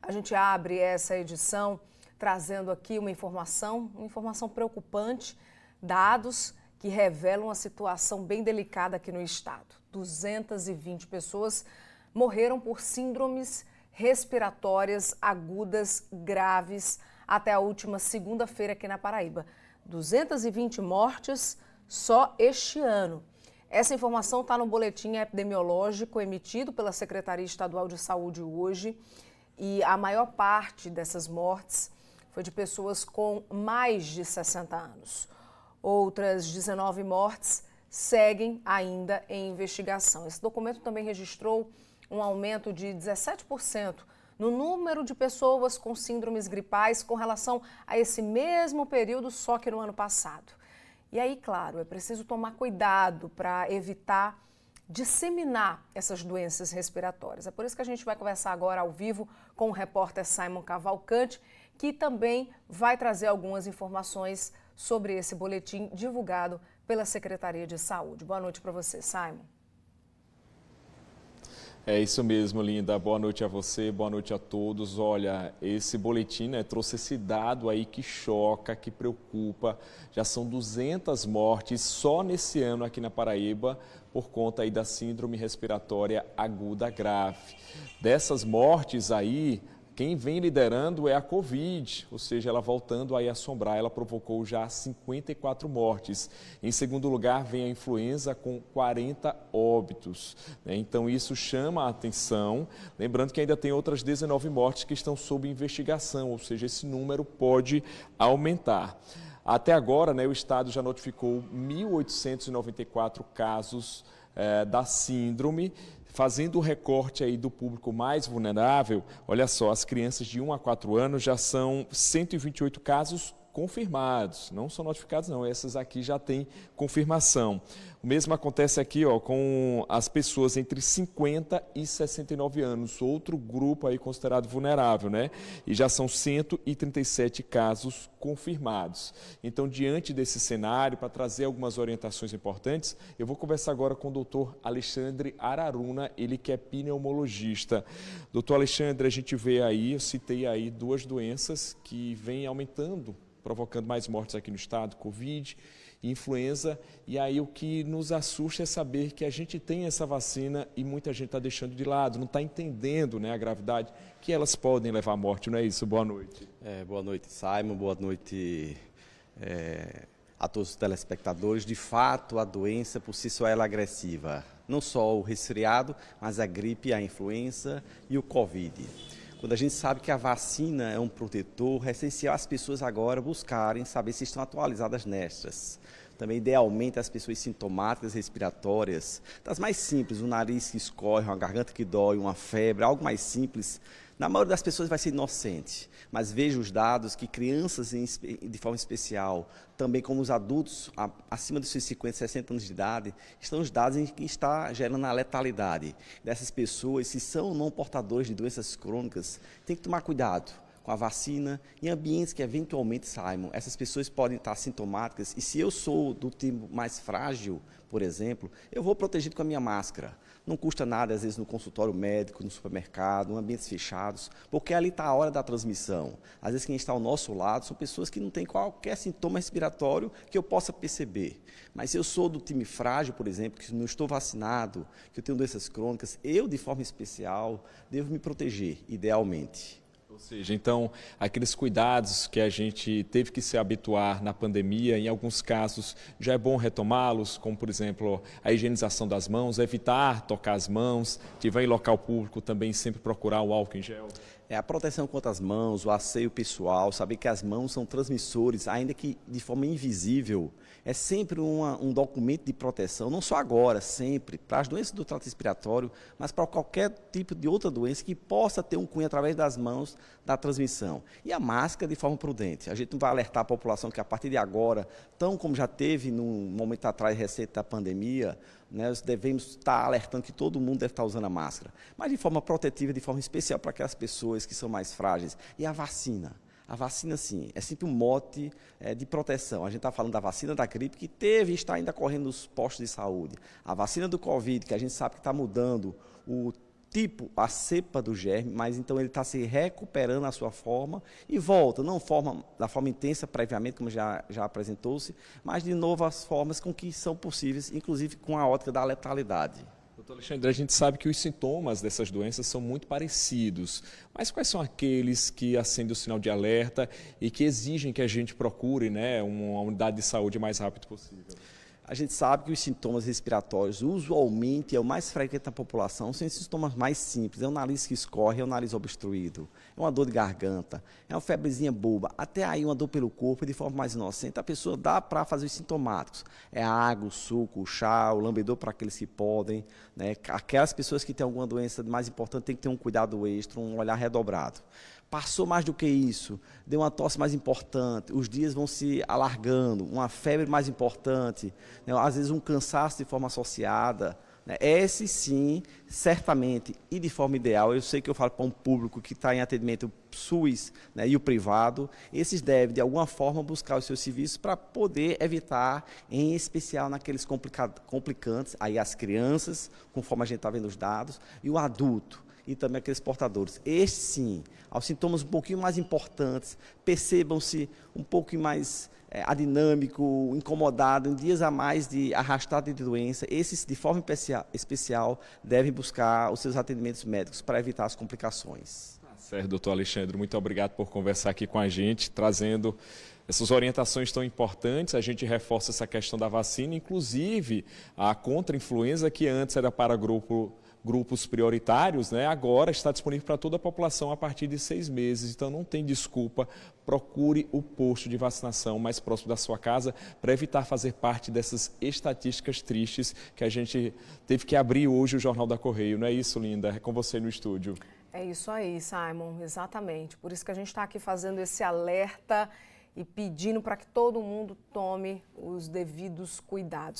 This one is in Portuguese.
A gente abre essa edição trazendo aqui uma informação preocupante, dados que revelam uma situação bem delicada aqui no estado. 220 pessoas morreram por síndromes respiratórias agudas graves até a última segunda-feira aqui na Paraíba. 220 mortes só este ano. Essa informação está no boletim epidemiológico emitido pela Secretaria Estadual de Saúde hoje e a maior parte dessas mortes foi de pessoas com mais de 60 anos. Outras 19 mortes seguem ainda em investigação. Esse documento também registrou um aumento de 17% no número de pessoas com síndromes gripais com relação a esse mesmo período, só que no ano passado. E aí, claro, é preciso tomar cuidado para evitar disseminar essas doenças respiratórias. É por isso que a gente vai conversar agora ao vivo com o repórter Simon Cavalcante, que também vai trazer algumas informações sobre esse boletim divulgado pela Secretaria de Saúde. Boa noite para você, Simon. É isso mesmo, Linda. Boa noite a você, boa noite a todos. Olha, esse boletim trouxe esse dado aí que choca, que preocupa. Já são 200 mortes só nesse ano aqui na Paraíba por conta aí da síndrome respiratória aguda grave. Dessas mortes aí, quem vem liderando é a Covid, ou seja, ela voltando aí a assombrar, ela provocou já 54 mortes. Em segundo lugar, vem a influenza com 40 óbitos. Então, isso chama a atenção. Lembrando que ainda tem outras 19 mortes que estão sob investigação, ou seja, esse número pode aumentar. Até agora, o Estado já notificou 1.894 casos da síndrome. Fazendo o recorte aí do público mais vulnerável, olha só, as crianças de 1 a 4 anos já são 128 casos confirmados, não são notificados não, essas aqui já têm confirmação. O mesmo acontece aqui com as pessoas entre 50 e 69 anos, outro grupo aí considerado vulnerável, E já são 137 casos confirmados. Então, diante desse cenário, para trazer algumas orientações importantes, eu vou conversar agora com o doutor Alexandre Araruna, ele que é pneumologista. Doutor Alexandre, a gente vê aí, eu citei aí duas doenças que vêm aumentando, provocando mais mortes aqui no estado, Covid e influenza. E aí o que nos assusta é saber que a gente tem essa vacina e muita gente está deixando de lado, não está entendendo a gravidade que elas podem levar à morte, não é isso? Boa noite. Boa noite, Simon, boa noite a todos os telespectadores. De fato, a doença por si só ela é agressiva, não só o resfriado, mas a gripe, a influenza e o Covid. Quando a gente sabe que a vacina é um protetor, é essencial as pessoas agora buscarem saber se estão atualizadas nestas. Também, idealmente, as pessoas sintomáticas respiratórias, das mais simples, um nariz que escorre, uma garganta que dói, uma febre, algo mais simples, na maioria das pessoas vai ser inocente. Mas vejo os dados que crianças, de forma especial, também como os adultos, acima dos seus 50, 60 anos de idade, estão os dados em que está gerando a letalidade dessas pessoas, se são não portadores de doenças crônicas, tem que tomar cuidado com a vacina, em ambientes que eventualmente saibam. Essas pessoas podem estar sintomáticas e se eu sou do tipo mais frágil, por exemplo, eu vou protegido com a minha máscara. Não custa nada, às vezes, no consultório médico, no supermercado, em ambientes fechados, porque ali está a hora da transmissão. Às vezes, quem está ao nosso lado são pessoas que não têm qualquer sintoma respiratório que eu possa perceber. Mas se eu sou do time frágil, por exemplo, que não estou vacinado, que eu tenho doenças crônicas, eu, de forma especial, devo me proteger, idealmente. Ou seja, então, aqueles cuidados que a gente teve que se habituar na pandemia, em alguns casos já é bom retomá-los, como, por exemplo, a higienização das mãos, evitar tocar as mãos, tiver em local público também sempre procurar o álcool em gel. A proteção contra as mãos, o asseio pessoal, saber que as mãos são transmissores, ainda que de forma invisível, é sempre um documento de proteção, não só agora, sempre, para as doenças do trato respiratório, mas para qualquer tipo de outra doença que possa ter um cunho através das mãos da transmissão. E a máscara de forma prudente. A gente não vai alertar a população que a partir de agora, tão como já teve num momento atrás recente da pandemia, nós devemos estar alertando que todo mundo deve estar usando a máscara, mas de forma protetiva, de forma especial para aquelas pessoas que são mais frágeis. E a vacina? A vacina, sim, é sempre um mote de proteção. A gente está falando da vacina da gripe, que teve e está ainda correndo nos postos de saúde. A vacina do Covid, que a gente sabe que está mudando o tipo a cepa do germe, mas então ele está se recuperando a sua forma e volta, não da forma intensa previamente, como já apresentou-se, mas de novo as formas com que são possíveis, inclusive com a ótica da letalidade. Doutor Alexandre, a gente sabe que os sintomas dessas doenças são muito parecidos, mas quais são aqueles que acendem o sinal de alerta e que exigem que a gente procure, né, uma unidade de saúde o mais rápido possível? A gente sabe que os sintomas respiratórios, usualmente, é o mais frequente na população, são sintomas mais simples. É o nariz que escorre, é o nariz obstruído, é uma dor de garganta, é uma febrezinha boba, até aí uma dor pelo corpo, de forma mais inocente. A pessoa dá para fazer os sintomáticos. É a água, o suco, o chá, o lambedor para aqueles que podem, né? Aquelas pessoas que têm alguma doença mais importante têm que ter um cuidado extra, um olhar redobrado. Passou mais do que isso, deu uma tosse mais importante, os dias vão se alargando, uma febre mais importante, né? Às vezes um cansaço de forma associada, né? Esse sim, certamente, e de forma ideal, eu sei que eu falo para um público que está em atendimento SUS, né, e o privado, esses devem de alguma forma buscar os seus serviços para poder evitar, em especial naqueles complicantes, aí as crianças, conforme a gente está vendo os dados, e o adulto. E também aqueles portadores. Estes, sim, aos sintomas um pouquinho mais importantes, percebam-se um pouco mais adinâmico, incomodado, em dias a mais de arrastado de doença, esses, de forma especial, devem buscar os seus atendimentos médicos para evitar as complicações. Certo, doutor Alexandre, muito obrigado por conversar aqui com a gente, trazendo essas orientações tão importantes. A gente reforça essa questão da vacina, inclusive a contra-influenza, que antes era para grupos prioritários, né? Agora está disponível para toda a população a partir de 6 meses, então não tem desculpa, procure o posto de vacinação mais próximo da sua casa para evitar fazer parte dessas estatísticas tristes que a gente teve que abrir hoje o Jornal da Correio, não é isso, Linda? É com você no estúdio. É isso aí, Simon, exatamente. Por isso que a gente está aqui fazendo esse alerta e pedindo para que todo mundo tome os devidos cuidados.